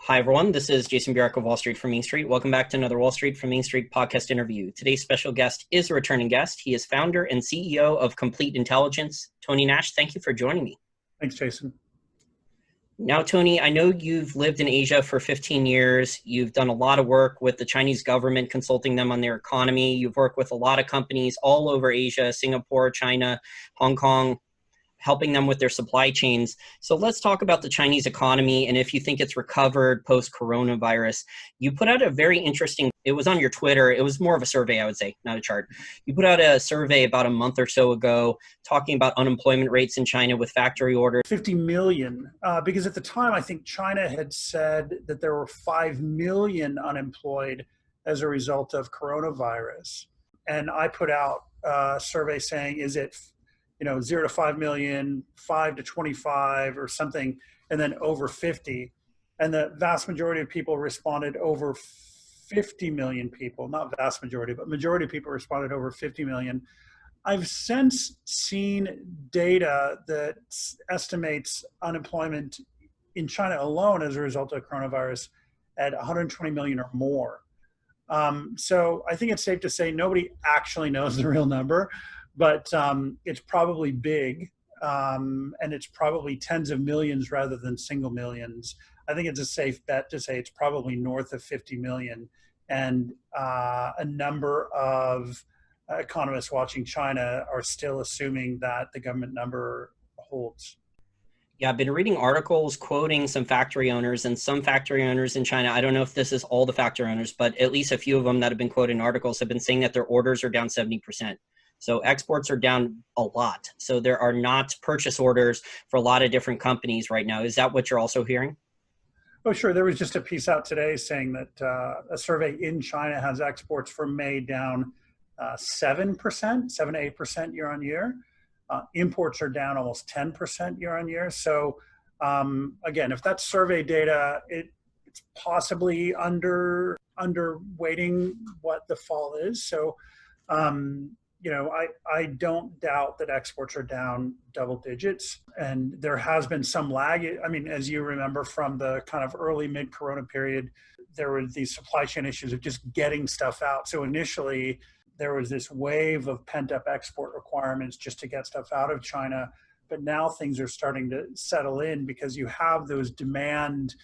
Hi, everyone. This is Jason Bjark of Wall Street from Main Street. Welcome back to another Wall Street from Main Street podcast interview. Today's special guest is a returning guest. He is founder and CEO of Complete Intelligence. Tony Nash, thank you for joining me. Thanks, Jason. Now, Tony, I know you've lived in Asia for 15 years. You've done a lot of work with the Chinese government, consulting them on their economy. You've worked with a lot of companies all over Asia, Singapore, China, Hong Kong, helping them with their supply chains. So let's talk about the Chinese economy and if you think it's recovered post-coronavirus. You put out a very interesting, it was on your Twitter, it was more of a survey, I would say, not a chart. You put out a survey about a month or so ago talking about unemployment rates in China with factory orders. 50 million, because at the time I think China had said that there were 5 million unemployed as a result of coronavirus. And I put out a survey saying, is it 0 to 5 million, 5 to 25 or something, and then over 50. And the vast majority of people responded over 50 million people, not vast majority, but majority of people responded over 50 million. I've since seen data that estimates unemployment in China alone as a result of coronavirus at 120 million or more. So I think it's safe to say nobody actually knows the real number. But it's probably big, and it's probably tens of millions rather than single millions. I think it's a safe bet to say it's probably north of 50 million. And a number of economists watching China are still assuming that the government number holds. Yeah, I've been reading articles quoting some factory owners, and some factory owners in China, I don't know if this is all the factory owners, but at least a few of them that have been quoted in articles have been saying that their orders are down 70%. So exports are down a lot. So there are not purchase orders for a lot of different companies right now. Is that what you're also hearing? Oh, sure. There was just a piece out today saying that a survey in China has exports for May down 7%, 7 to 8% year on year. Imports are down almost 10% year on year. So again, if that's survey data, it's possibly underweighting what the fall is. So I don't doubt that exports are down double digits, and there has been some lag. I mean, as you remember from the kind of early mid-corona period, there were these supply chain issues of just getting stuff out. So initially, there was this wave of pent-up export requirements just to get stuff out of China. But now things are starting to settle in because you have those demand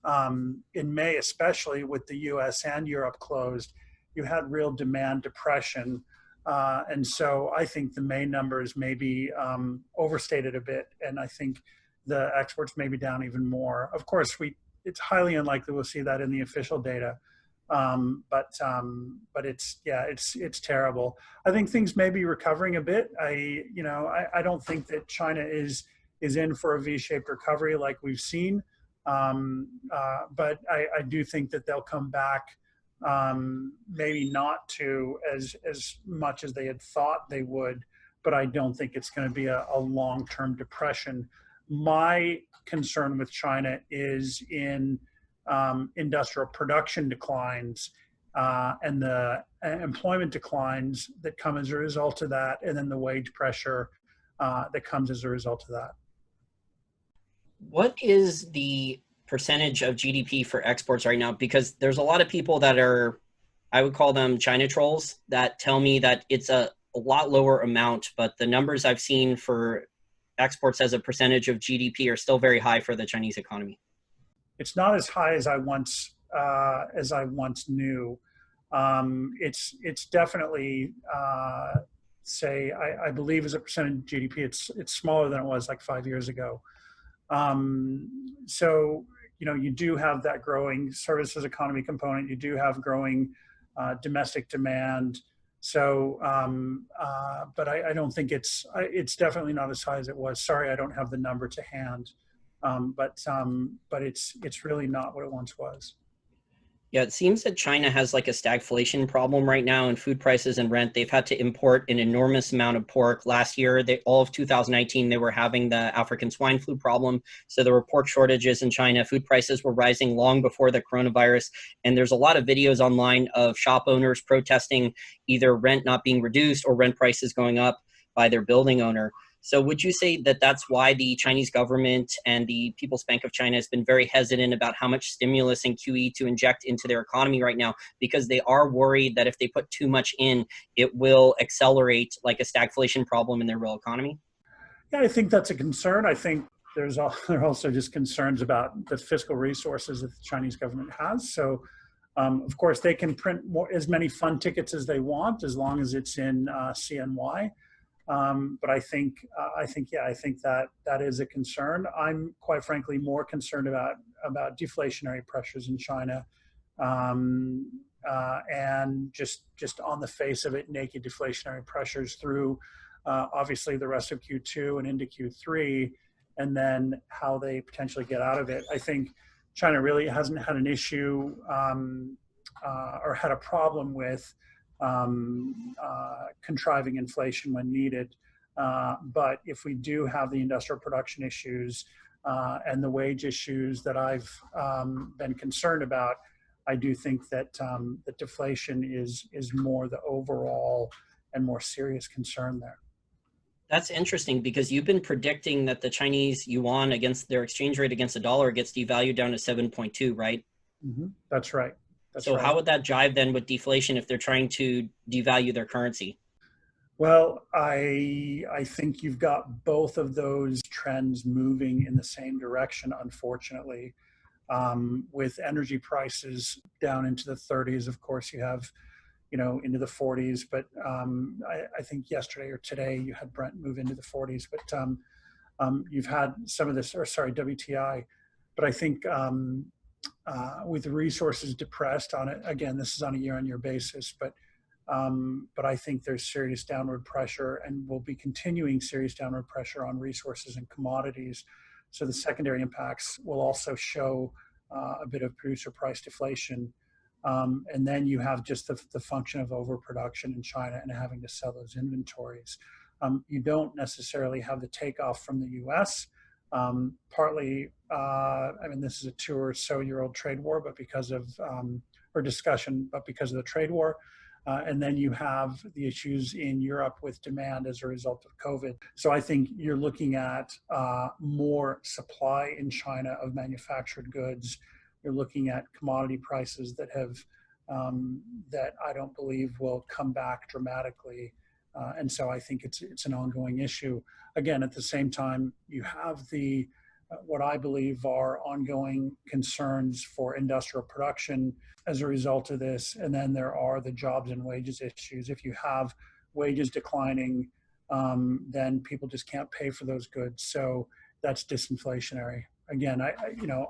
in May, especially with the US and Europe closed, you had real demand depression. And so I think the May numbers may be overstated a bit, and I think the exports may be down even more. Of course, it's highly unlikely we'll see that in the official data, but it's terrible. I think things may be recovering a bit. I don't think that China is in for a V-shaped recovery like we've seen, but I do think that they'll come back. Maybe not to as much as they had thought they would, but I don't think it's going to be a long-term depression. My concern with China is in industrial production declines and the employment declines that come as a result of that, and then the wage pressure that comes as a result of that. What is the percentage of GDP for exports right now? Because there's a lot of people that are, I would call them China trolls, that tell me that it's a lot lower amount, but the numbers I've seen for exports as a percentage of GDP are still very high for the Chinese economy. It's not as high as I once knew. It's definitely I believe as a percentage of GDP, it's smaller than it was like 5 years ago. So, you do have that growing services economy component. You do have growing domestic demand. So, but I don't think it's definitely not as high as it was. Sorry, I don't have the number to hand. But it's really not what it once was. Yeah, it seems that China has like a stagflation problem right now in food prices and rent. They've had to import an enormous amount of pork. Last year, all of 2019, they were having the African swine flu problem. So there were pork shortages in China. Food prices were rising long before the coronavirus. And there's a lot of videos online of shop owners protesting either rent not being reduced or rent prices going up by their building owner. So would you say that that's why the Chinese government and the People's Bank of China has been very hesitant about how much stimulus and QE to inject into their economy right now? Because they are worried that if they put too much in, it will accelerate like a stagflation problem in their real economy? Yeah, I think that's a concern. I think there are also just concerns about the fiscal resources that the Chinese government has. So, of course, they can print as many fund tickets as they want as long as it's in CNY. But I think that that is a concern. I'm quite frankly more concerned about deflationary pressures in China, and just on the face of it, naked deflationary pressures through obviously the rest of Q2 and into Q3, and then how they potentially get out of it. I think China really hasn't had an issue or had a problem with contriving inflation when needed. But if we do have the industrial production issues and the wage issues that I've been concerned about, I do think that that deflation is more the overall and more serious concern there. That's interesting because you've been predicting that the Chinese yuan against their exchange rate against the dollar gets devalued down to 7.2, right? Mm-hmm. That's right. That's So right. how would that jive then with deflation if they're trying to devalue their currency? Well, I think you've got both of those trends moving in the same direction, unfortunately. With energy prices down into the 30s, of course, you have, into the 40s. But I think yesterday or today you had Brent move into the 40s. But you've had some of this, or sorry, WTI. But I think with the resources depressed on it, again, this is on a year-on-year basis, but I think there's serious downward pressure and will be continuing serious downward pressure on resources and commodities. So the secondary impacts will also show a bit of producer price deflation. And then you have just the function of overproduction in China and having to sell those inventories. You don't necessarily have the takeoff from the US. Partly, this is a 2 or so year old trade war, but because of, or discussion, but because of the trade war. And then you have the issues in Europe with demand as a result of COVID. So I think you're looking at more supply in China of manufactured goods. You're looking at commodity prices that that I don't believe will come back dramatically. And so I think it's an ongoing issue. Again, at the same time, you have the what I believe are ongoing concerns for industrial production as a result of this. And then there are the jobs and wages issues. If you have wages declining, then people just can't pay for those goods. So that's disinflationary. Again,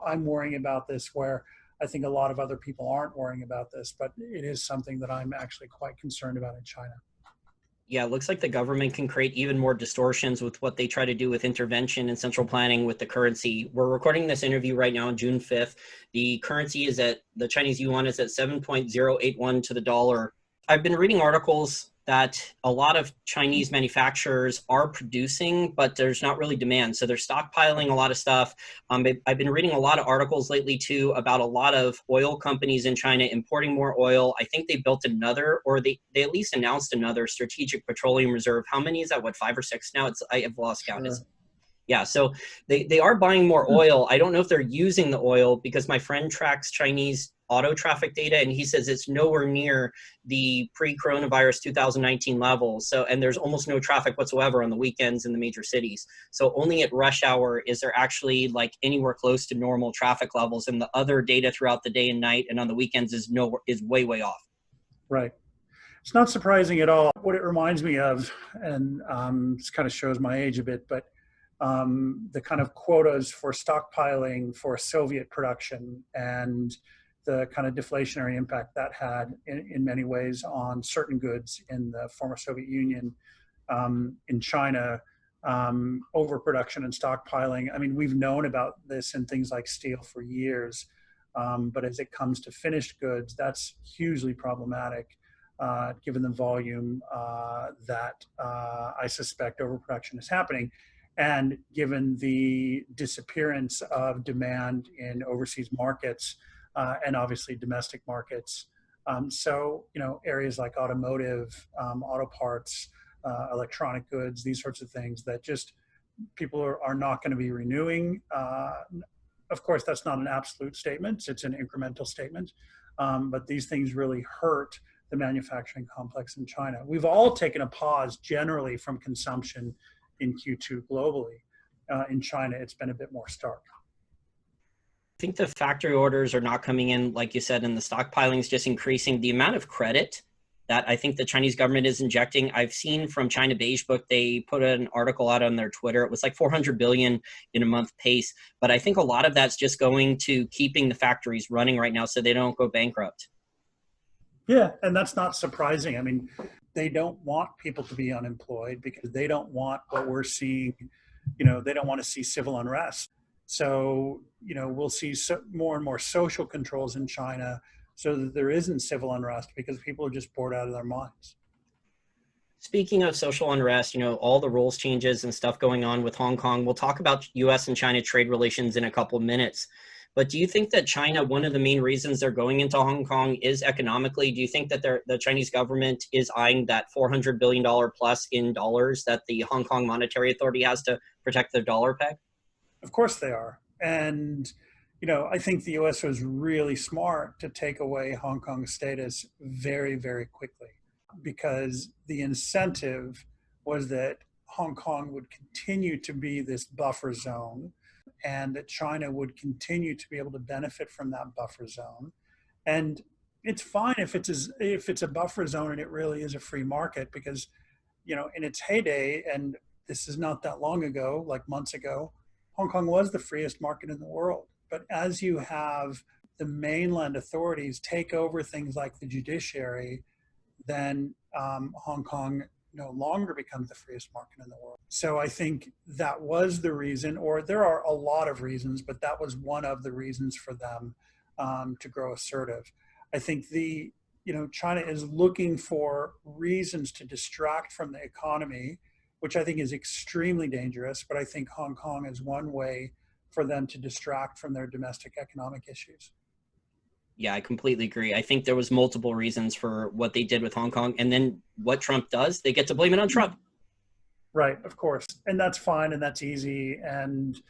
I'm worrying about this where I think a lot of other people aren't worrying about this, but it is something that I'm actually quite concerned about in China. Yeah, it looks like the government can create even more distortions with what they try to do with intervention and central planning with the currency. We're recording this interview right now on June 5th. The currency is the Chinese yuan is at 7.081 to the dollar. I've been reading articles that a lot of Chinese manufacturers are producing, but there's not really demand. So they're stockpiling a lot of stuff. I've been reading a lot of articles lately too about a lot of oil companies in China importing more oil. I think they built another, or they at least announced another strategic petroleum reserve. How many is that? What, 5 or 6 now? I have lost count. Sure. Yeah, so they are buying more oil. I don't know if they're using the oil because my friend tracks Chinese auto traffic data and he says it's nowhere near the pre-coronavirus 2019 levels. So, and there's almost no traffic whatsoever on the weekends in the major cities. So only at rush hour is there actually like anywhere close to normal traffic levels, and the other data throughout the day and night and on the weekends is way, way off. Right. It's not surprising at all. What it reminds me of, and this kind of shows my age a bit, but the kind of quotas for stockpiling for Soviet production and the kind of deflationary impact that had in many ways on certain goods in the former Soviet Union, in China, overproduction and stockpiling. I mean, we've known about this in things like steel for years, but as it comes to finished goods, that's hugely problematic. Given the volume that I suspect overproduction is happening, and given the disappearance of demand in overseas markets and obviously domestic markets. So, areas like automotive, auto parts, electronic goods, these sorts of things that just people are not going to be renewing. Of course, that's not an absolute statement. It's an incremental statement. But these things really hurt the manufacturing complex in China. We've all taken a pause generally from consumption in Q2 globally. In China, it's been a bit more stark. I think the factory orders are not coming in, like you said, and the stockpiling is just increasing. The amount of credit that I think the Chinese government is injecting, I've seen from China Beige Book, they put an article out on their Twitter. It was like 400 billion in a month pace. But I think a lot of that's just going to keeping the factories running right now so they don't go bankrupt. Yeah, and that's not surprising. I mean, they don't want people to be unemployed because they don't want what we're seeing. They don't want to see civil unrest. So, we'll see more and more social controls in China so that there isn't civil unrest because people are just bored out of their minds. Speaking of social unrest, all the rules changes and stuff going on with Hong Kong. We'll talk about US and China trade relations in a couple of minutes. But do you think that China, one of the main reasons they're going into Hong Kong is economically? Do you think that the Chinese government is eyeing that $400 billion plus in dollars that the Hong Kong Monetary Authority has to protect their dollar peg? Of course they are. And, I think the US was really smart to take away Hong Kong's status very, very quickly because the incentive was that Hong Kong would continue to be this buffer zone and that China would continue to be able to benefit from that buffer zone. And it's fine if it's a buffer zone and it really is a free market because, in its heyday, and this is not that long ago, like months ago, Hong Kong was the freest market in the world. But as you have the mainland authorities take over things like the judiciary, then Hong Kong no longer becomes the freest market in the world. So I think that was the reason, or there are a lot of reasons, but that was one of the reasons for them to grow assertive. I think China is looking for reasons to distract from the economy, which I think is extremely dangerous. But I think Hong Kong is one way for them to distract from their domestic economic issues. Yeah, I completely agree. I think there was multiple reasons for what they did with Hong Kong. And then what Trump does, they get to blame it on Trump. Right, of course. And that's fine and that's easy. And,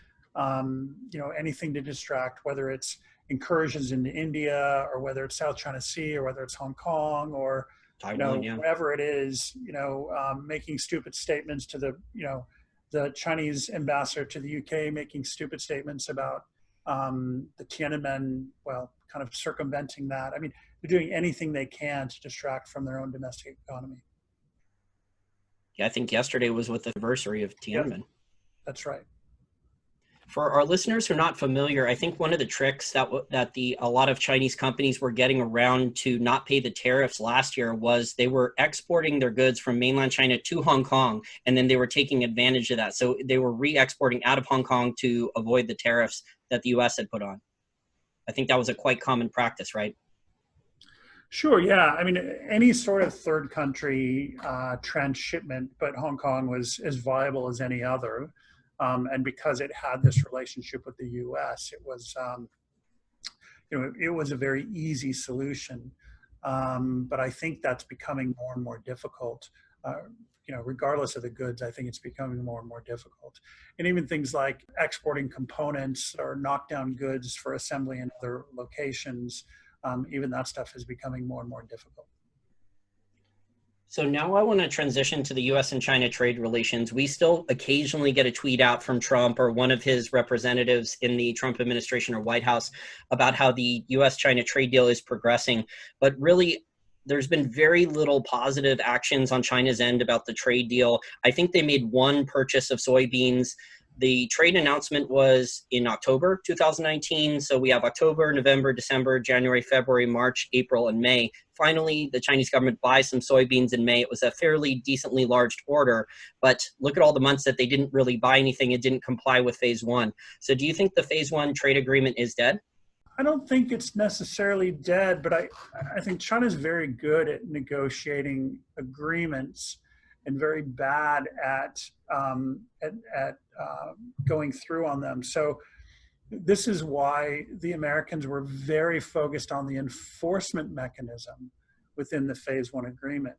anything to distract, whether it's incursions into India or whether it's South China Sea or whether it's Hong Kong or Taiwan, yeah. whatever it is, making stupid statements to the Chinese ambassador to the UK, making stupid statements about the Tiananmen, kind of circumventing that. I mean, they're doing anything they can to distract from their own domestic economy. Yeah, I think yesterday was with the anniversary of Tiananmen. Yep, that's right. For our listeners who are not familiar, I think one of the tricks that a lot of Chinese companies were getting around to not pay the tariffs last year was they were exporting their goods from mainland China to Hong Kong, and then they were taking advantage of that. So they were re-exporting out of Hong Kong to avoid the tariffs that the US had put on. I think that was a quite common practice, right? Sure, yeah. I mean, any sort of third country transshipment, but Hong Kong was as viable as any other. And because it had this relationship with the U.S., it was, it was a very easy solution. But I think that's becoming more and more difficult. Regardless of the goods, I think it's becoming more and more difficult. And even things like exporting components or knockdown goods for assembly in other locations, even that stuff is becoming more and more difficult. So now I want to transition to the US and China trade relations. We still occasionally get a tweet out from Trump or one of his representatives in the Trump administration or White House about how the US-China trade deal is progressing. But really, there's been very little positive actions on China's end about the trade deal. I think they made one purchase of soybeans. The trade announcement was in October 2019. So we have October, November, December, January, February, March, April, and May. Finally, the Chinese government buys some soybeans in May. It was a fairly decently large order, but look at all the months that they didn't really buy anything. It didn't comply with phase one. So do you think the phase one trade agreement is dead? I don't think it's necessarily dead, but I think China's very good at negotiating agreements and very bad at going through on them. So this is why the Americans were very focused on the enforcement mechanism within the phase one agreement.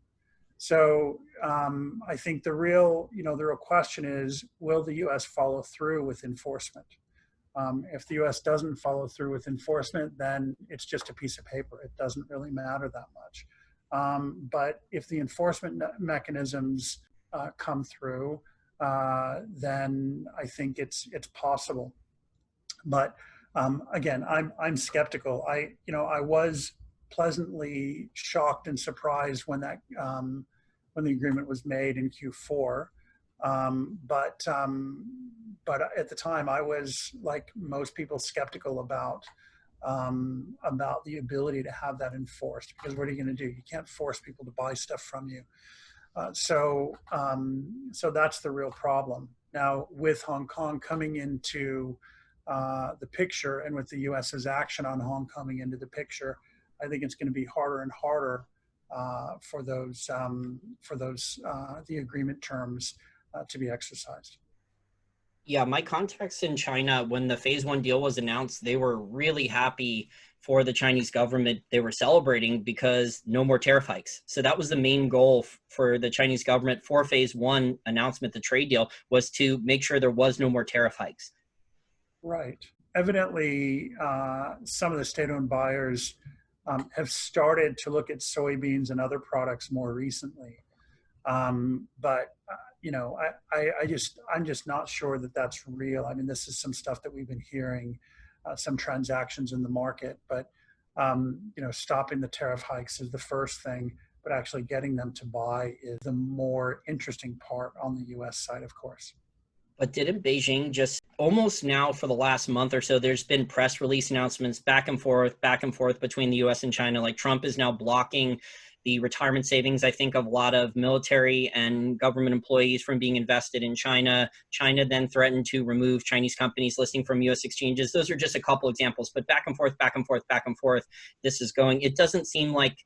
So I think the real question is, will the U.S. follow through with enforcement? If the U.S. doesn't follow through with enforcement, then it's just a piece of paper. It doesn't really matter that much. But if the enforcement mechanisms come through, then I think it's possible. But again, I'm skeptical. I was pleasantly shocked and surprised when when the agreement was made in Q4. But at the time, I was, like most people, skeptical about the ability to have that enforced. Because what are you going to do? You can't force people to buy stuff from you. So that's the real problem. Now, with Hong Kong coming into the picture, and with the U.S.'s action on Hong Kong coming into the picture, I think it's going to be harder and harder for the agreement terms to be exercised. Yeah, my contacts in China, when the phase one deal was announced, they were really happy for the Chinese government. They were celebrating because no more tariff hikes. So that was the main goal for the Chinese government for phase one announcement, the trade deal, was to make sure there was no more tariff hikes. Right. Evidently, some of the state-owned buyers have started to look at soybeans and other products more recently. But I'm just not sure that that's real. I mean, this is some stuff that we've been hearing, some transactions in the market, but stopping the tariff hikes is the first thing, but actually getting them to buy is the more interesting part on the U.S. side, of course. But didn't Beijing just almost now for the last month or so, there's been press release announcements back and forth between the US and China. Like Trump is now blocking the retirement savings, I think, of a lot of military and government employees from being invested in China. China then threatened to remove Chinese companies listing from US exchanges. Those are just a couple examples, but back and forth, this is going. It doesn't seem like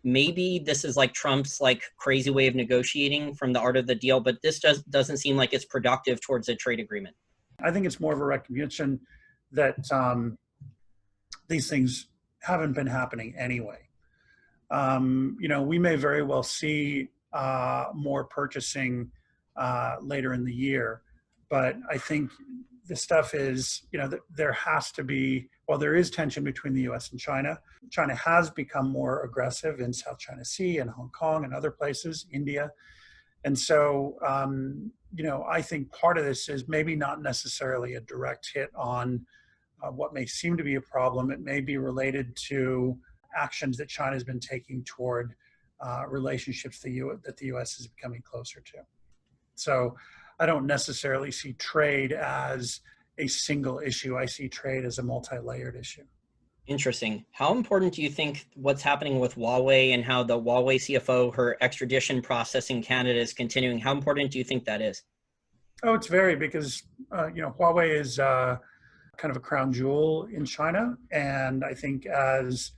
maybe this is like Trump's like crazy way of negotiating from the art of the deal, but this doesn't seem like it's productive towards a trade agreement. I think it's more of a recognition that these things haven't been happening anyway. We may very well see more purchasing later in the year, but I think the stuff is, there has to be, while there is tension between the US and China, China has become more aggressive in South China Sea and Hong Kong and other places, India. And so, I think part of this is maybe not necessarily a direct hit on what may seem to be a problem. It may be related to actions that China has been taking toward relationships that the US is becoming closer to. So I don't necessarily see trade as a single issue. I see trade as a multi-layered issue. Interesting. How important do you think what's happening with Huawei and how the Huawei CFO, her extradition process in Canada is continuing? How important do you think that is? Oh, it's very, because Huawei is kind of a crown jewel in China, and I think as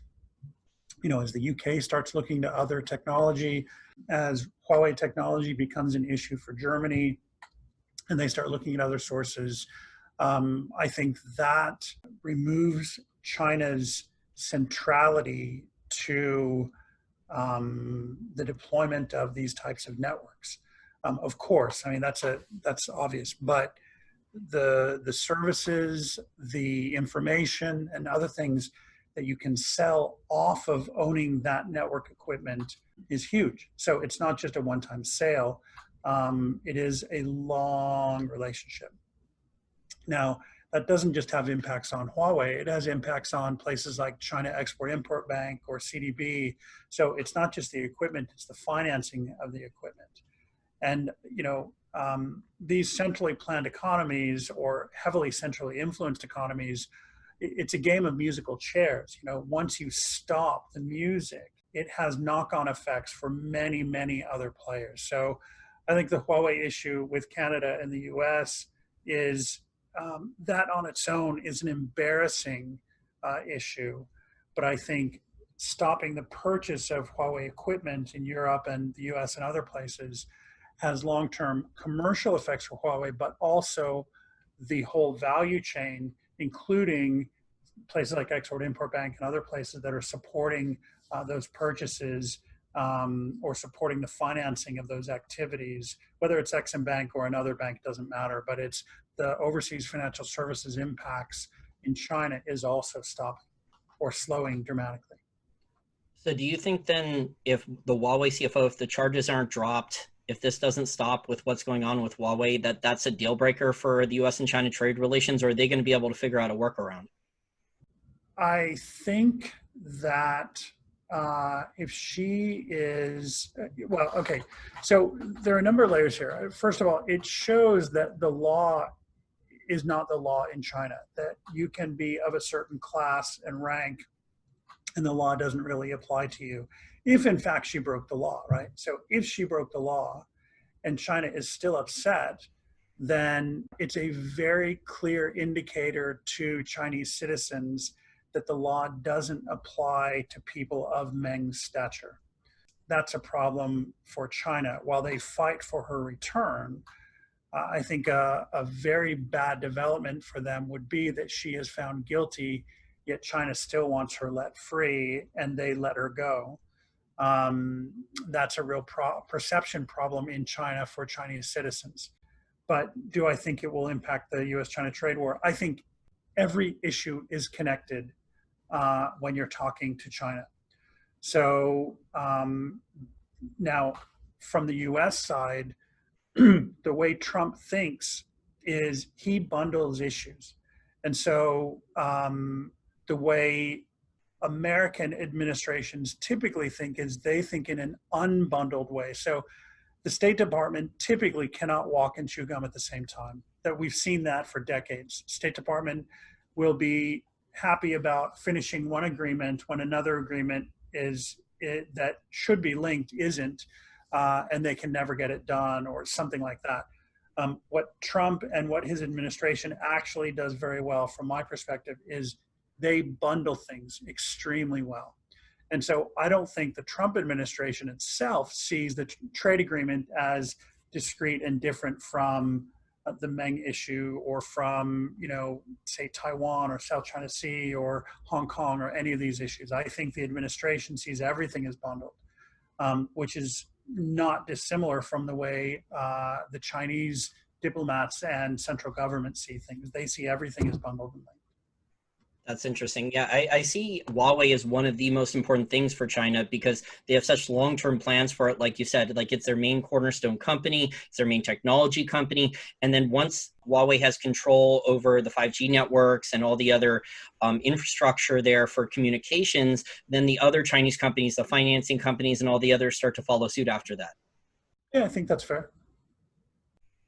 the UK starts looking to other technology, as Huawei technology becomes an issue for Germany, and they start looking at other sources, I think that removes China's centrality to the deployment of these types of networks. Of course, I mean, that's obvious, but the services, the information, and other things that you can sell off of owning that network equipment is huge. So it's not just a one-time sale. It is a long relationship. Now, that doesn't just have impacts on Huawei. It has impacts on places like China Export-Import Bank or CDB. So it's not just the equipment, it's the financing of the equipment. And, these centrally planned economies or heavily centrally influenced economies, it's a game of musical chairs. Once you stop the music, it has knock-on effects for many, many other players. So I think the Huawei issue with Canada and the US is that on its own is an embarrassing issue. But I think stopping the purchase of Huawei equipment in Europe and the US and other places has long-term commercial effects for Huawei, but also the whole value chain, including places like Export-Import Bank and other places that are supporting those purchases, or supporting the financing of those activities, whether it's Exim Bank or another bank, doesn't matter, but it's the overseas financial services impacts in China is also stopping or slowing dramatically. So do you think then if the Huawei CFO, if the charges aren't dropped, if this doesn't stop with what's going on with Huawei, that that's a deal breaker for the US and China trade relations, or are they going to be able to figure out a workaround? I think that if she is, well, okay, so there are a number of layers here. First of all, it shows that the law is not the law in China, that you can be of a certain class and rank and the law doesn't really apply to you if in fact she broke the law, right? So if she broke the law and China is still upset, then it's a very clear indicator to Chinese citizens that the law doesn't apply to people of Meng's stature. That's a problem for China. While they fight for her return, I think a very bad development for them would be that she is found guilty, yet China still wants her let free and they let her go. That's a real perception problem in China for Chinese citizens. But do I think it will impact the US-China trade war? I think every issue is connected when you're talking to China. So now from the US side, the way Trump thinks is he bundles issues. And so the way American administrations typically think is they think in an unbundled way. So the State Department typically cannot walk and chew gum at the same time. That we've seen that for decades. State Department will be happy about finishing one agreement when another agreement that should be linked isn't, and they can never get it done or something like that. What Trump and what his administration actually does very well, from my perspective, is they bundle things extremely well. And so I don't think the Trump administration itself sees the trade agreement as discrete and different from the Meng issue or from, say Taiwan or South China Sea or Hong Kong or any of these issues. I think the administration sees everything as bundled, which is not dissimilar from the way the Chinese diplomats and central government see things. They see everything as bundled and linked. That's interesting. Yeah, I see Huawei as one of the most important things for China because they have such long-term plans for it. Like you said, like it's their main cornerstone company, it's their main technology company. And then once Huawei has control over the 5G networks and all the other infrastructure there for communications, then the other Chinese companies, the financing companies and all the others start to follow suit after that. Yeah, I think that's fair.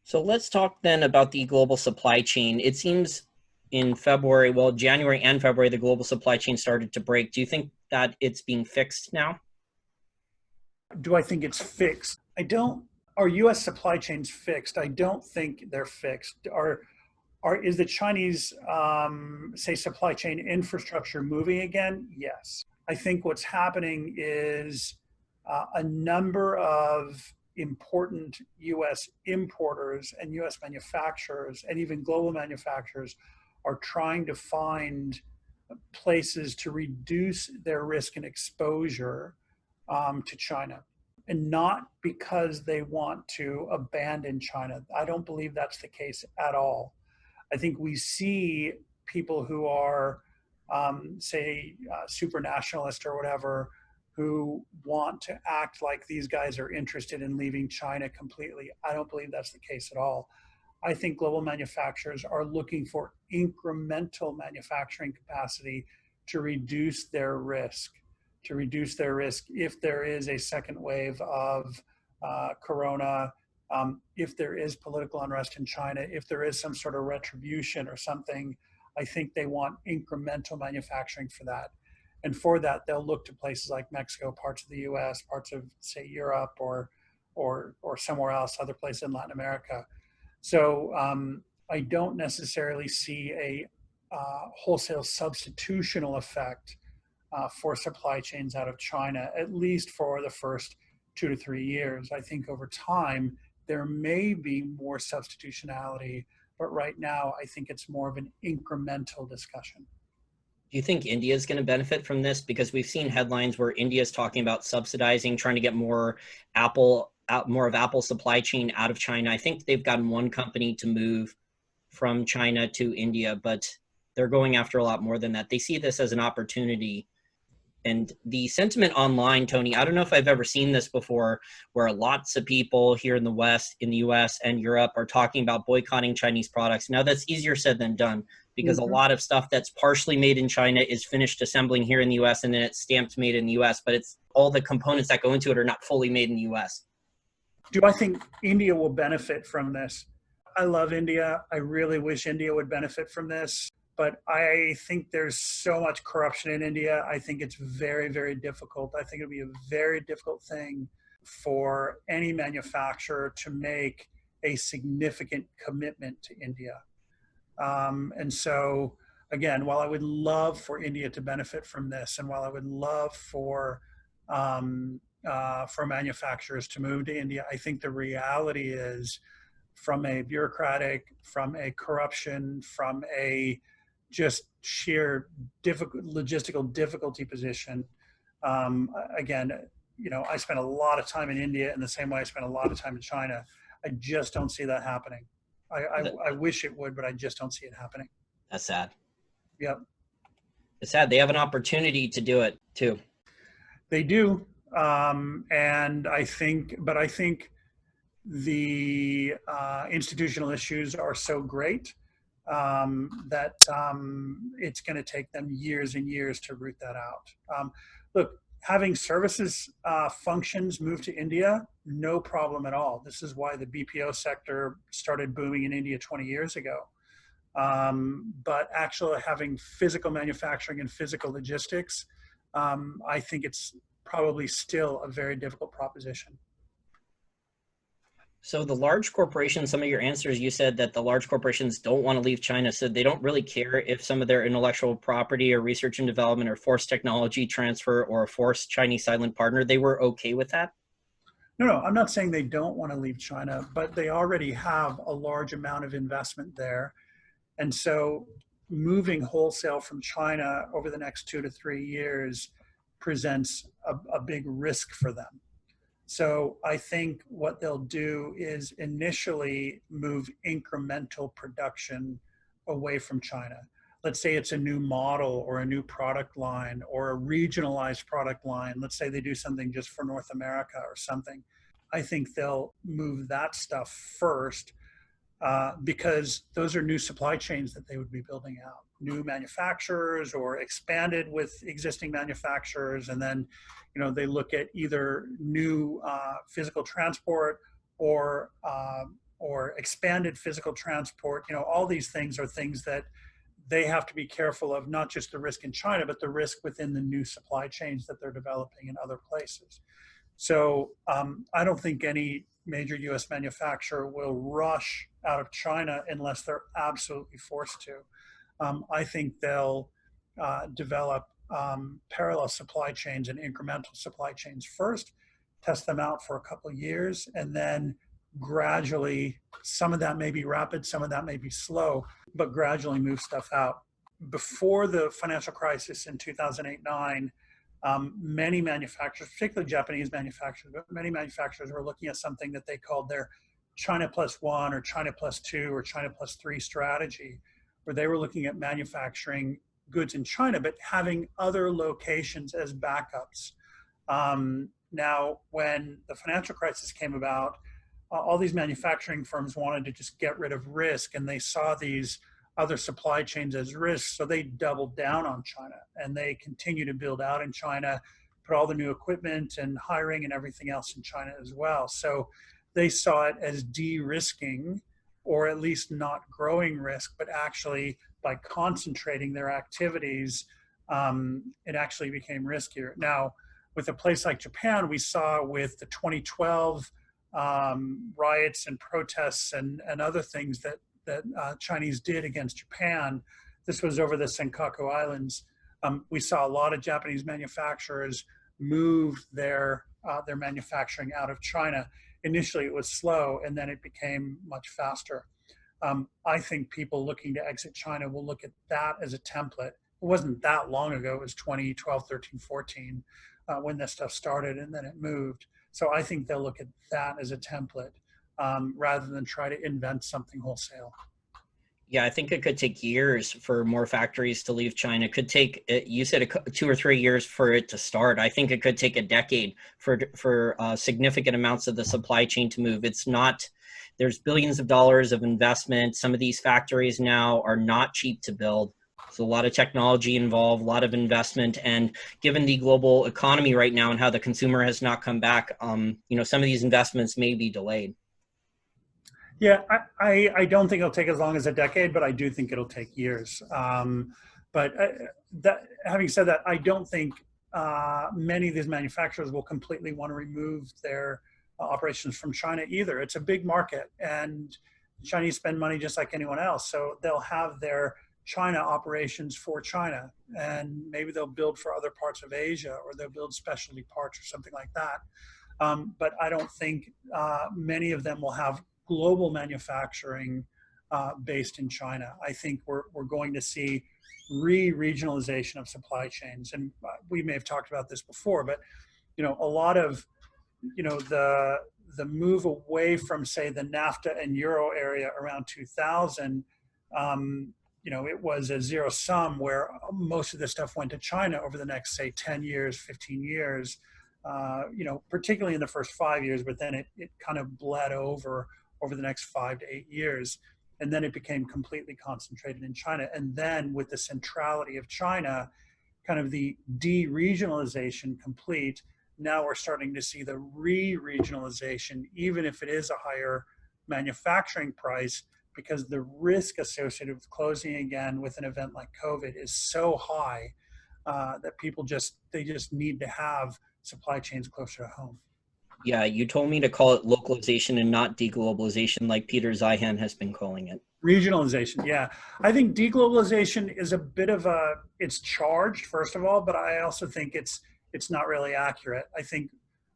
So let's talk then about the global supply chain. It seems in February, well, January and February, the global supply chain started to break. Do you think that it's being fixed now? Do I think it's fixed? I don't. Are U.S. supply chains fixed? I don't think they're fixed. Is the Chinese, say, supply chain infrastructure moving again? Yes. I think what's happening is a number of important U.S. importers and U.S. manufacturers and even global manufacturers are trying to find places to reduce their risk and exposure to China. And not because they want to abandon China. I don't believe that's the case at all. I think we see people who are, say, super nationalist or whatever, who want to act like these guys are interested in leaving China completely. I don't believe that's the case at all. I think global manufacturers are looking for incremental manufacturing capacity to reduce their risk, if there is a second wave of corona, if there is political unrest in China, if there is some sort of retribution or something. I think they want incremental manufacturing for that. And for that, they'll look to places like Mexico, parts of the US, parts of, say, Europe or somewhere else, other places in Latin America. So I don't necessarily see a wholesale substitutional effect for supply chains out of China, at least for the first 2 to 3 years. I think over time, there may be more substitutionality, but right now, I think it's more of an incremental discussion. Do you think India is going to benefit from this? Because we've seen headlines where India is talking about subsidizing, trying to get more more of Apple's supply chain out of China. I think they've gotten one company to move from China to India, but they're going after a lot more than that. They see this as an opportunity. And the sentiment online, Tony, I don't know if I've ever seen this before, where lots of people here in the West, in the US and Europe are talking about boycotting Chinese products. Now, that's easier said than done because a Mm-hmm. lot of stuff that's partially made in China is finished assembling here in the US and then it's stamped made in the US, but it's all the components that go into it are not fully made in the US. Do I think India will benefit from this? I love India. I really wish India would benefit from this, but I think there's so much corruption in India. I think it's very, very difficult. I think it'll be a very difficult thing for any manufacturer to make a significant commitment to India. And so, again, while I would love for India to benefit from this, and while I would love for manufacturers to move to India, I think the reality is, from a bureaucratic, from a corruption, from a just sheer logistical difficulty position. Again, I spent a lot of time in India in the same way I spent a lot of time in China. I just don't see that happening. I wish it would, but I just don't see it happening. That's sad. Yep. It's sad. They have an opportunity to do it too. They do. And I think the institutional issues are so great that it's going to take them years and years to root that out. Look, having services functions move to India, no problem at all. This is why the BPO sector started booming in India 20 years ago. But actually having physical manufacturing and physical logistics, I think it's probably still a very difficult proposition. So the large corporations, some of your answers, you said that the large corporations don't want to leave China, so they don't really care if some of their intellectual property or research and development or forced technology transfer or a forced Chinese silent partner, they were okay with that? No, I'm not saying they don't want to leave China, but they already have a large amount of investment there. And so moving wholesale from China over the next 2 to 3 years presents a big risk for them. So I think what they'll do is initially move incremental production away from China. Let's say it's a new model or a new product line or a regionalized product line. Let's say they do something just for North America or something. I think they'll move that stuff first because those are new supply chains that they would be building out, new manufacturers or expanded with existing manufacturers. And then, they look at either new physical transport or expanded physical transport. All these things are things that they have to be careful of, not just the risk in China, but the risk within the new supply chains that they're developing in other places. So I don't think any major US manufacturer will rush out of China unless they're absolutely forced to. I think they'll develop parallel supply chains and incremental supply chains first, test them out for a couple of years, and then gradually, some of that may be rapid, some of that may be slow, but gradually move stuff out. Before the financial crisis in 2008-9, many manufacturers, particularly Japanese manufacturers, but many manufacturers were looking at something that they called their China plus one or China plus two or China plus three strategy, where they were looking at manufacturing goods in China, but having other locations as backups. Now, when the financial crisis came about, all these manufacturing firms wanted to just get rid of risk, and they saw these other supply chains as risks. So they doubled down on China, and they continue to build out in China, put all the new equipment and hiring and everything else in China as well. So they saw it as de-risking, or at least not growing risk, but actually by concentrating their activities, it actually became riskier. Now, with a place like Japan, we saw with the 2012 riots and protests and other things that Chinese did against Japan. This was over the Senkaku Islands. We saw a lot of Japanese manufacturers move their manufacturing out of China. Initially, it was slow, and then it became much faster. I think people looking to exit China will look at that as a template wasn't that long ago. It was 2012, 13, 14 when this stuff started, and then it moved. So I think they'll look at that as a template rather than try to invent something wholesale. Yeah, I think it could take years for more factories to leave China. It could take, you said, 2 or 3 years for it to start. I think it could take a decade for significant amounts of the supply chain to move. It's not, there's billions of dollars of investment. Some of these factories now are not cheap to build. So a lot of technology involved, a lot of investment, and given the global economy right now and how the consumer has not come back, some of these investments may be delayed. Yeah, I don't think it'll take as long as a decade, but I do think it'll take years. But having said that, I don't think many of these manufacturers will completely want to remove their operations from China either. It's a big market, and Chinese spend money just like anyone else. So they'll have their China operations for China, and maybe they'll build for other parts of Asia, or they'll build specialty parts or something like that. But I don't think many of them will have global manufacturing based in China. I think we're going to see re-regionalization of supply chains, and we may have talked about this before, but a lot of the move away from, say, the NAFTA and Euro area around 2000. It was a zero sum where most of this stuff went to China over the next, say, 10 years, 15 years, particularly in the first 5 years, but then it kind of bled over the next 5 to 8 years. And then it became completely concentrated in China. And then with the centrality of China, kind of the de-regionalization complete, now we're starting to see the re-regionalization, even if it is a higher manufacturing price, because the risk associated with closing again with an event like COVID is so high that people just need to have supply chains closer to home. Yeah, you told me to call it localization and not deglobalization, like Peter Zeihan has been calling it. Regionalization, yeah. I think deglobalization is a bit of it's charged, first of all, but I also think it's not really accurate. I think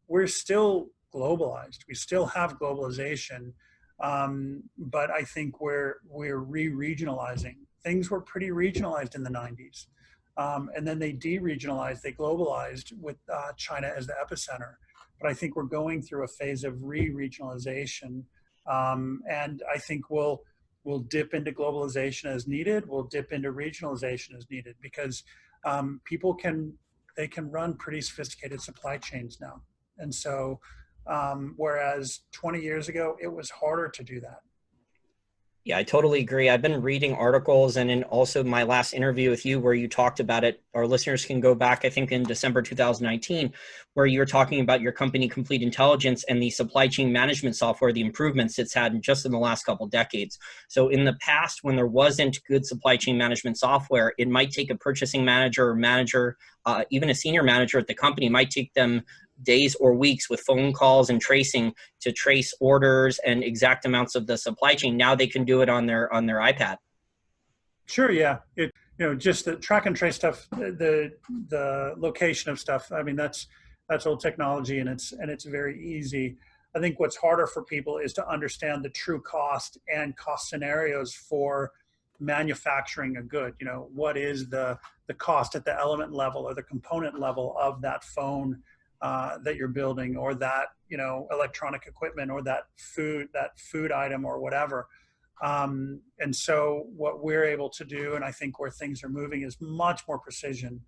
we're still globalized. We still have globalization, but I think we're re-regionalizing. Things were pretty regionalized in the 90s. And then they de-regionalized, they globalized with China as the epicenter. But I think we're going through a phase of re-regionalization, and I think we'll dip into globalization as needed. We'll dip into regionalization as needed, because people can run pretty sophisticated supply chains now, and so whereas 20 years ago it was harder to do that. Yeah, I totally agree. I've been reading articles, and in also my last interview with you where you talked about it, our listeners can go back, I think in December 2019, where you were talking about your company, Complete Intelligence, and the supply chain management software, the improvements it's had just in the last couple of decades. So in the past, when there wasn't good supply chain management software, it might take a purchasing manager or manager, even a senior manager at the company, might take them days or weeks with phone calls and tracing to trace orders and exact amounts of the supply chain. Now they can do it on their iPad. Sure, yeah. Just the track and trace stuff, the location of stuff. I mean, that's old technology, and it's very easy. I think what's harder for people is to understand the true cost and cost scenarios for manufacturing a good. What is the cost at the element level or the component level of that phone that you're building, or that electronic equipment, or that food item, or whatever. And so what we're able to do, and I think where things are moving, is much more precision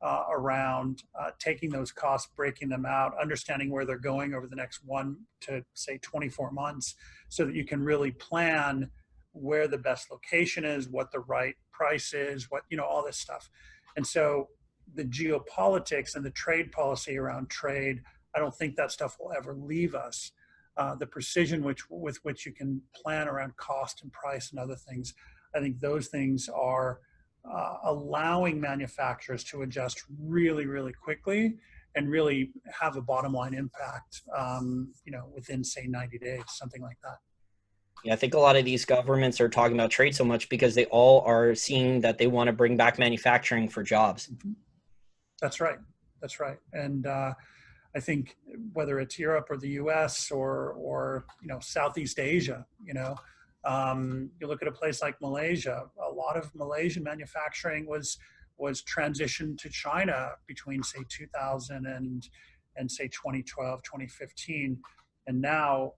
around taking those costs, breaking them out, understanding where they're going over the next 1 to say 24 months, so that you can really plan where the best location is, what the right price is, all this stuff. And so the geopolitics and the trade policy around trade, I don't think that stuff will ever leave us. The precision with which you can plan around cost and price and other things, I think those things are allowing manufacturers to adjust really, really quickly and really have a bottom line impact, within, say, 90 days, something like that. Yeah, I think a lot of these governments are talking about trade so much because they all are seeing that they want to bring back manufacturing for jobs. Mm-hmm. That's right. And I think whether it's Europe or the U.S. or Southeast Asia, you look at a place like Malaysia. A lot of Malaysian manufacturing was was transitioned to China between, say, 2000 and say 2012, 2015. And now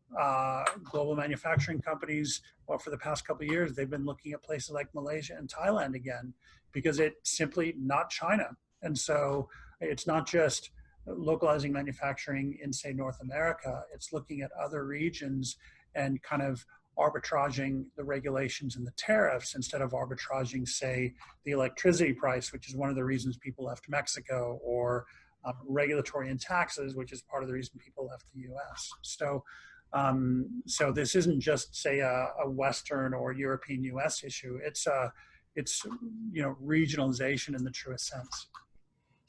global manufacturing companies, well, for the past couple of years, they've been looking at places like Malaysia and Thailand again, because it's simply not China. And so it's not just localizing manufacturing in, say, North America, it's looking at other regions and kind of arbitraging the regulations and the tariffs instead of arbitraging, say, the electricity price, which is one of the reasons people left Mexico, or regulatory and taxes, which is part of the reason people left the U.S. So this isn't just, say, a Western or European U.S. issue. It's regionalization in the truest sense.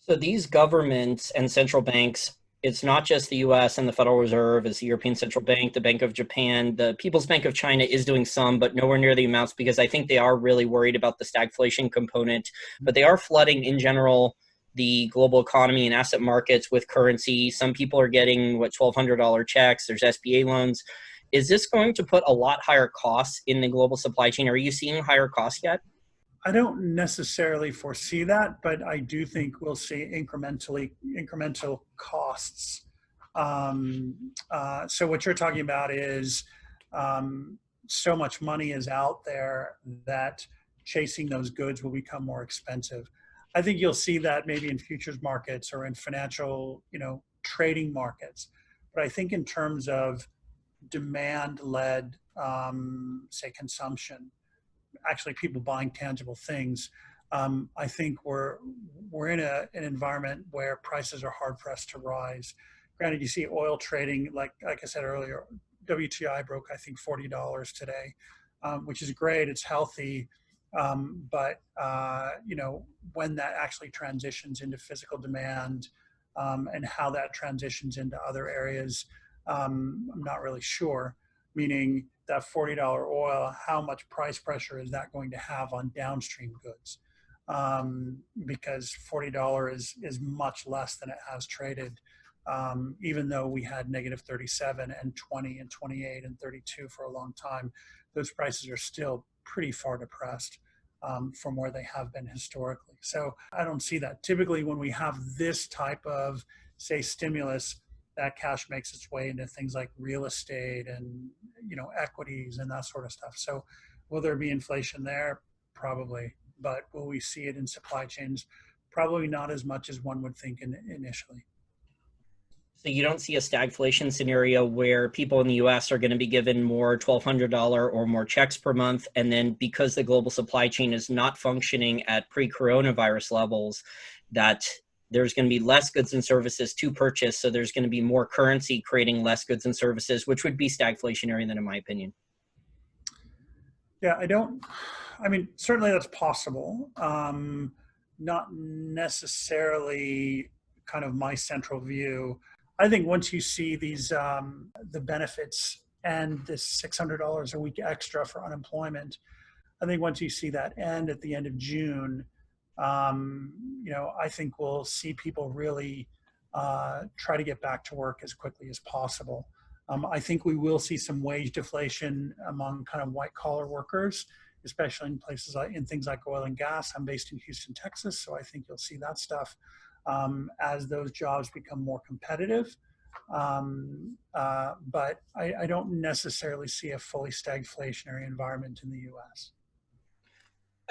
So these governments and central banks, it's not just the US and the Federal Reserve, it's the European Central Bank, the Bank of Japan, the People's Bank of China is doing some, but nowhere near the amounts, because I think they are really worried about the stagflation component, but they are flooding in general the global economy and asset markets with currency. Some people are getting $1,200 checks, there's SBA loans. Is this going to put a lot higher costs in the global supply chain? Are you seeing higher costs yet? I don't necessarily foresee that, but I do think we'll see incremental costs. So what you're talking about is so much money is out there that chasing those goods will become more expensive. I think you'll see that maybe in futures markets or in financial, trading markets. But I think in terms of demand-led, say, consumption, actually people buying tangible things, I think we're in an environment where prices are hard pressed to rise. Granted, you see oil trading, like I said earlier, WTI broke, I think, $40 today, which is great. It's healthy. But when that actually transitions into physical demand, and how that transitions into other areas, I'm not really sure. Meaning that $40 oil, how much price pressure is that going to have on downstream goods? Because $40 is much less than it has traded, even though we had negative 37 and 20 and 28 and 32 for a long time. Those prices are still pretty far depressed from where they have been historically. So I don't see that. Typically, when we have this type of, say, stimulus, that cash makes its way into things like real estate and equities and that sort of stuff. So will there be inflation there? Probably. But will we see it in supply chains? Probably not as much as one would think initially. So you don't see a stagflation scenario where people in the US are going to be given more $1,200 or more checks per month, and then because the global supply chain is not functioning at pre-coronavirus levels, that there's going to be less goods and services to purchase, so there's going to be more currency creating less goods and services, which would be stagflationary then, in my opinion. Yeah, certainly that's possible. Not necessarily kind of my central view. I think once you see these, the benefits and this $600 a week extra for unemployment, I think once you see that end at the end of June, I think we'll see people really try to get back to work as quickly as possible. I think we will see some wage deflation among kind of white collar workers, especially in places in things like oil and gas. I'm based in Houston, Texas, so I think you'll see that stuff as those jobs become more competitive. But I don't necessarily see a fully stagflationary environment in the U.S.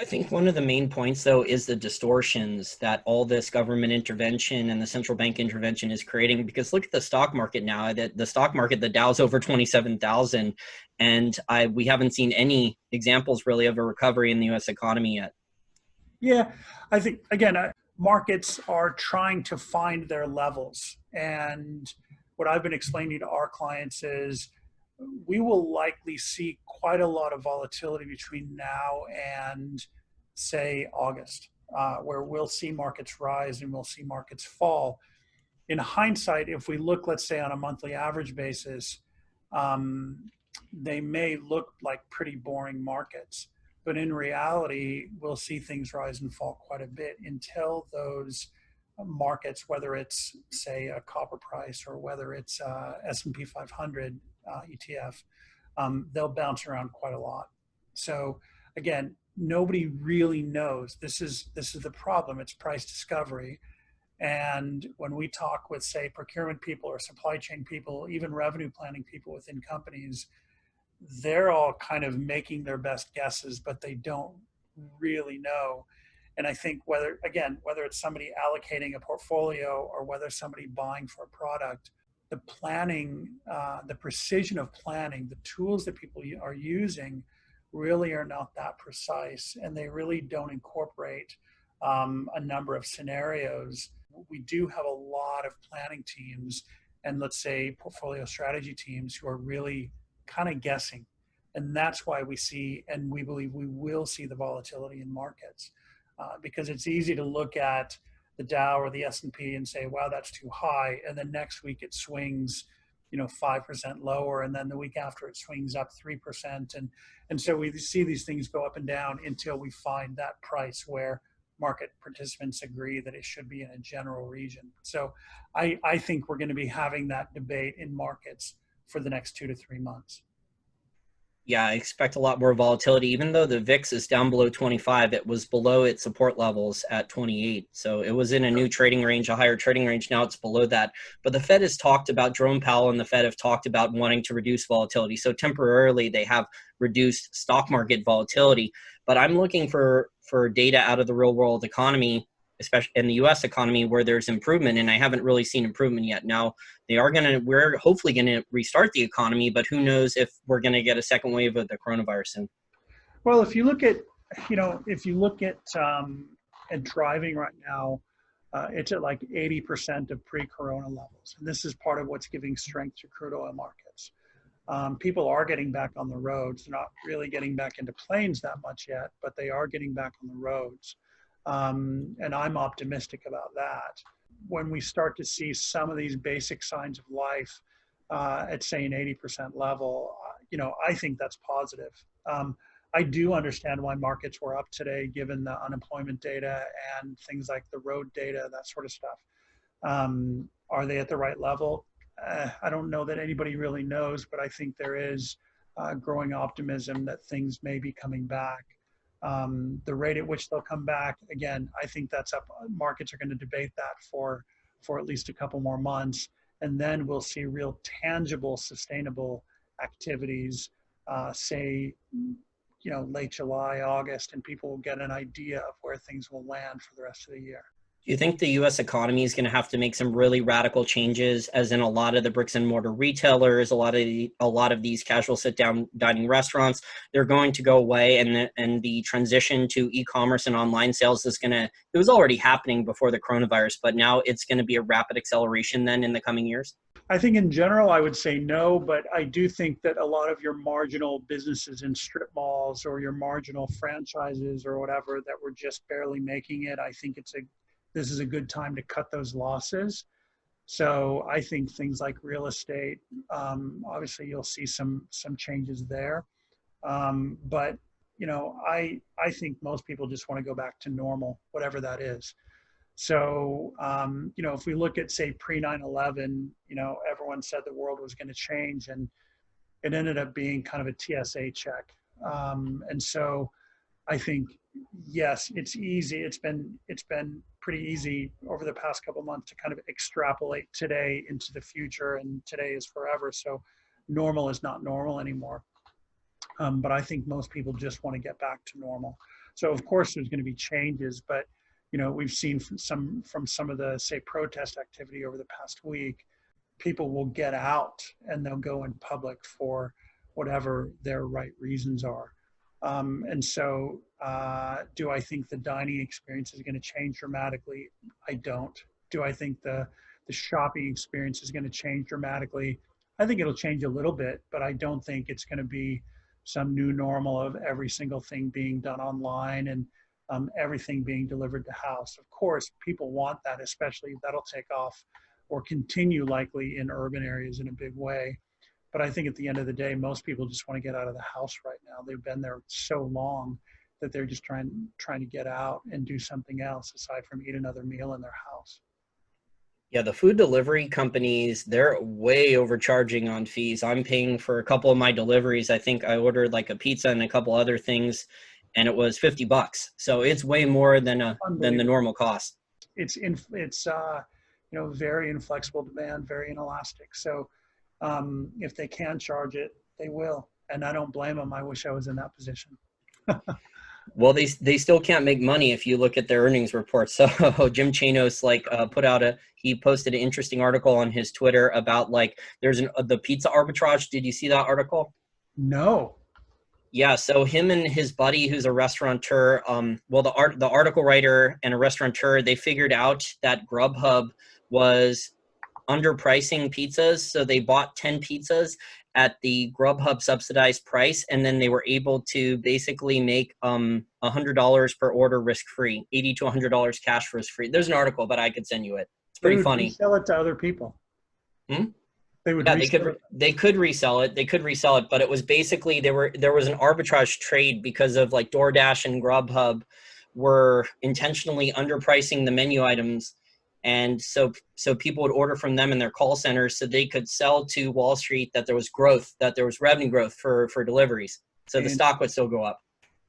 I think one of the main points, though, is the distortions that all this government intervention and the central bank intervention is creating. Because look at the stock market now. The stock market, the Dow's over 27,000, and we haven't seen any examples really of a recovery in the U.S. economy yet. Yeah, I think, again, markets are trying to find their levels. And what I've been explaining to our clients is we will likely see quite a lot of volatility between now and, say, August, where we'll see markets rise and we'll see markets fall. In hindsight, if we look, let's say, on a monthly average basis, they may look like pretty boring markets. But in reality, we'll see things rise and fall quite a bit until those markets, whether it's, say, a copper price or whether it's S&P 500 ETF, they'll bounce around quite a lot. So again, nobody really knows. This is the problem. It's price discovery. And when we talk with, say, procurement people or supply chain people, even revenue planning people within companies, they're all kind of making their best guesses, but they don't really know. And I think whether it's somebody allocating a portfolio or whether somebody buying for a product, the planning, the precision of planning, the tools that people are using really are not that precise, and they really don't incorporate a number of scenarios. We do have a lot of planning teams and, let's say, portfolio strategy teams who are really kind of guessing. And that's why we see, and we believe we will see, the volatility in markets, because it's easy to look at the Dow or the S&P and say, wow, that's too high. And then next week it swings, 5% lower. And then the week after it swings up 3%. And so we see these things go up and down until we find that price where market participants agree that it should be in a general region. So I think we're going to be having that debate in markets for the next 2 to 3 months. Yeah, I expect a lot more volatility. Even though the VIX is down below 25, it was below its support levels at 28. So it was in a new trading range, a higher trading range. Now it's below that. But the Fed has talked about, Jerome Powell and the Fed have talked about wanting to reduce volatility. So temporarily they have reduced stock market volatility. But I'm looking for data out of the real world economy, especially in the US economy, where there's improvement, and I haven't really seen improvement yet. Now, we're hopefully going to restart the economy, but who knows if we're going to get a second wave of the coronavirus soon. Well, if you look at, at driving right now, it's at like 80% of pre-corona levels. And this is part of what's giving strength to crude oil markets. People are getting back on the roads. They're not really getting back into planes that much yet, but they are getting back on the roads. And I'm optimistic about that. When we start to see some of these basic signs of life at, say, an 80% level, I think that's positive. I do understand why markets were up today, given the unemployment data and things like the road data, that sort of stuff. Are they at the right level? I don't know that anybody really knows, but I think there is growing optimism that things may be coming back. The rate at which they'll come back, again, I think that's up. Markets are going to debate that for at least a couple more months. And then we'll see real tangible, sustainable activities, say, late July, August, and people will get an idea of where things will land for the rest of the year. Do you think the U.S. economy is going to have to make some really radical changes, as in a lot of the bricks and mortar retailers, a lot of these casual sit-down dining restaurants, they're going to go away, and the transition to e-commerce and online sales it was already happening before the coronavirus, but now it's going to be a rapid acceleration then in the coming years? I think in general, I would say no, but I do think that a lot of your marginal businesses in strip malls or your marginal franchises or whatever that were just barely making it, I think this is a good time to cut those losses. So I think things like real estate, obviously you'll see some changes there. But I think most people just want to go back to normal, whatever that is. So if we look at, say, pre 9/11, everyone said the world was going to change, and it ended up being kind of a TSA check. And so I think, yes, it's easy. It's been pretty easy over the past couple of months to kind of extrapolate today into the future, and today is forever. So normal is not normal anymore. But I think most people just want to get back to normal. So of course there's going to be changes, but we've seen from some of the, say, protest activity over the past week, people will get out and they'll go in public for whatever their right reasons are. And so do I think the dining experience is going to change dramatically? I don't. Do I think the shopping experience is going to change dramatically? I think it'll change a little bit, but I don't think it's going to be some new normal of every single thing being done online and everything being delivered to house. Of course, people want that, especially that'll take off or continue likely in urban areas in a big way. But I think at the end of the day, most people just want to get out of the house right now. They've been there so long that they're just trying to get out and do something else aside from eat another meal in their house. Yeah, the food delivery companies, they're way overcharging on fees. I'm paying for a couple of my deliveries. I think I ordered like a pizza and a couple other things, and it was $50. So it's way more than the Unbelievable. normal cost. It's very inflexible demand, very inelastic. So if they can charge it, they will, and I don't blame them. I wish I was in that position. Well, they still can't make money if you look at their earnings report. So Jim Chanos he posted an interesting article on his Twitter about like there's the pizza arbitrage. Did you see that article? No. Yeah, so him and his buddy, who's a restaurateur, the article writer and a restaurateur, they figured out that Grubhub was underpricing pizzas, so they bought 10 pizzas at the Grubhub subsidized price, and then they were able to basically make $100 per order risk-free, $80 to $100 cash risk-free. There's an article, but I could send you it. It's They pretty would funny. resell it to other people. They would. Yeah, resell it. they could resell it. They could resell it, but it was basically there was an arbitrage trade because of like DoorDash and Grubhub were intentionally underpricing the menu items, and so people would order from them in their call centers so they could sell to Wall Street that there was growth, that there was revenue growth for deliveries. So the stock would still go up.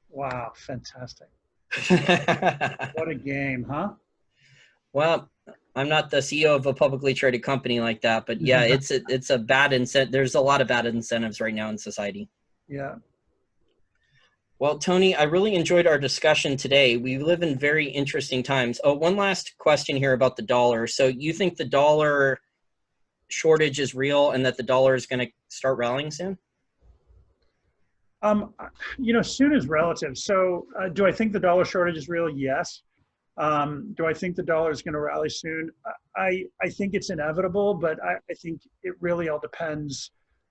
Wow, fantastic. What a game, huh? Well, I'm not the CEO of a publicly traded company like that, but yeah, it's a bad incentive. There's a lot of bad incentives right now in society. Yeah. Well, Tony, I really enjoyed our discussion today. We live in very interesting times. Oh, one last question here about the dollar. So you think the dollar shortage is real and that the dollar is going to start rallying soon? Soon is relative. So do I think the dollar shortage is real? Yes. Do I think the dollar is going to rally soon? I think it's inevitable, but I think it really all depends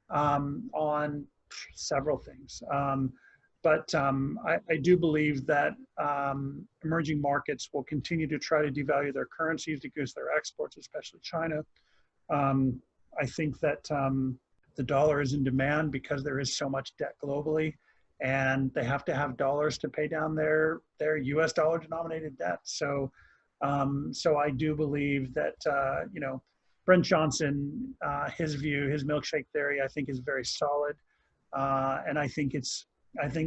on several things. I do believe that emerging markets will continue to try to devalue their currencies to boost their exports, especially China. I think that the dollar is in demand because there is so much debt globally, and they have to have dollars to pay down their U.S. dollar denominated debt. So I do believe that Brent Johnson, his view, his milkshake theory, I think is very solid, and I think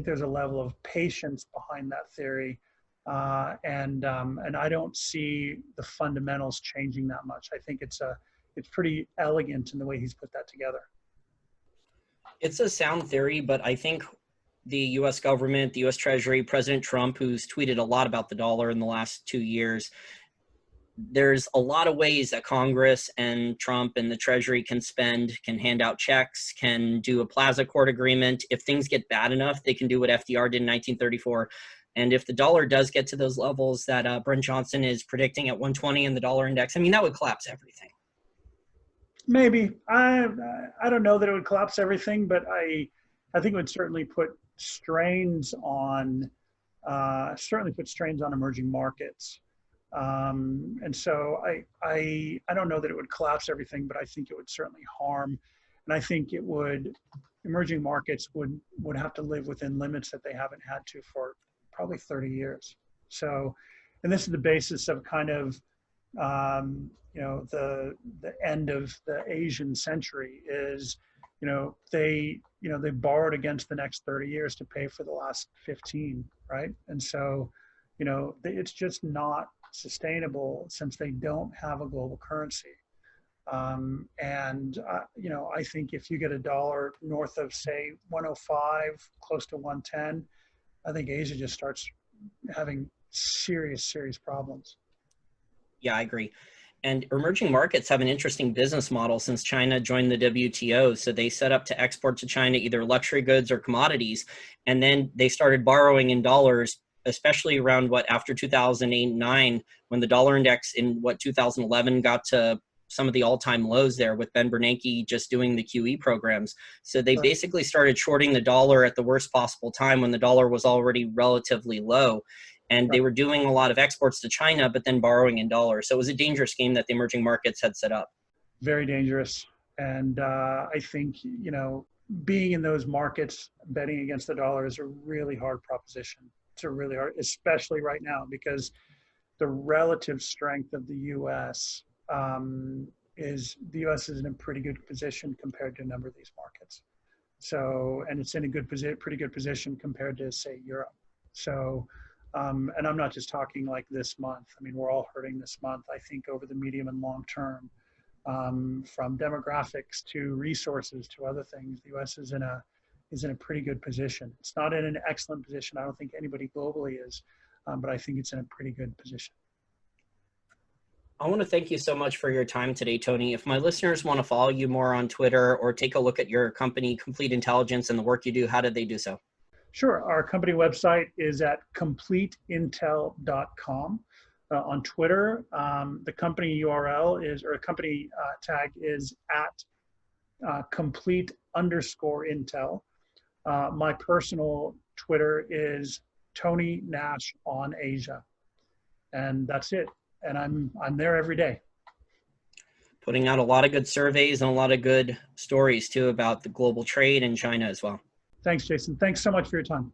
there's a level of patience behind that theory, and I don't see the fundamentals changing that much. I think it's pretty elegant in the way he's put that together. It's a sound theory, but I think the U.S. government, the U.S. Treasury, President Trump, who's tweeted a lot about the dollar in the last 2 years, there's a lot of ways that Congress and Trump and the Treasury can hand out checks, can do a Plaza Accord agreement. If things get bad enough, they can do what FDR did in 1934. And if the dollar does get to those levels that Brent Johnson is predicting at 120 in the dollar index, I mean, that would collapse everything. Maybe. I don't know that it would collapse everything, but I think it would certainly put strains on emerging markets. And so I don't know that it would collapse everything, but I think it would certainly harm. And I think emerging markets would have to live within limits that they haven't had to for probably 30 years. So, and this is the basis of kind of, the end of the Asian century is, they borrowed against the next 30 years to pay for the last 15, right? And so, it's just not sustainable since they don't have a global currency. I think if you get a dollar north of, say, 105, close to 110, I think Asia just starts having serious problems. Yeah, I agree. And emerging markets have an interesting business model since China joined the WTO. So they set up to export to China either luxury goods or commodities. And then they started borrowing in dollars, especially around after 2008-9, when the dollar index in 2011 got to some of the all-time lows there with Ben Bernanke just doing the QE programs. So they basically started shorting the dollar at the worst possible time when the dollar was already relatively low. And they were doing a lot of exports to China, but then borrowing in dollars. So it was a dangerous game that the emerging markets had set up. Very dangerous. And I think, being in those markets, betting against the dollar is a really hard proposition. It's a really hard, especially right now, because the relative strength of the U.S. is in a pretty good position compared to a number of these markets. So, and it's in a pretty good position compared to, say, Europe. So, and I'm not just talking like this month. I mean, we're all hurting this month. I think over the medium and long term, from demographics to resources to other things, the U.S. is in a pretty good position. It's not in an excellent position. I don't think anybody globally is, but I think it's in a pretty good position. I want to thank you so much for your time today, Tony. If my listeners want to follow you more on Twitter or take a look at your company, Complete Intelligence, and the work you do, how did they do so? Sure. Our company website is at completeintel.com. On Twitter, the company URL is, or a company tag is at complete_intel. My personal Twitter is Tony Nash on Asia. And that's it. And I'm there every day. Putting out a lot of good surveys and a lot of good stories too about the global trade in China as well. Thanks, Jason. Thanks so much for your time.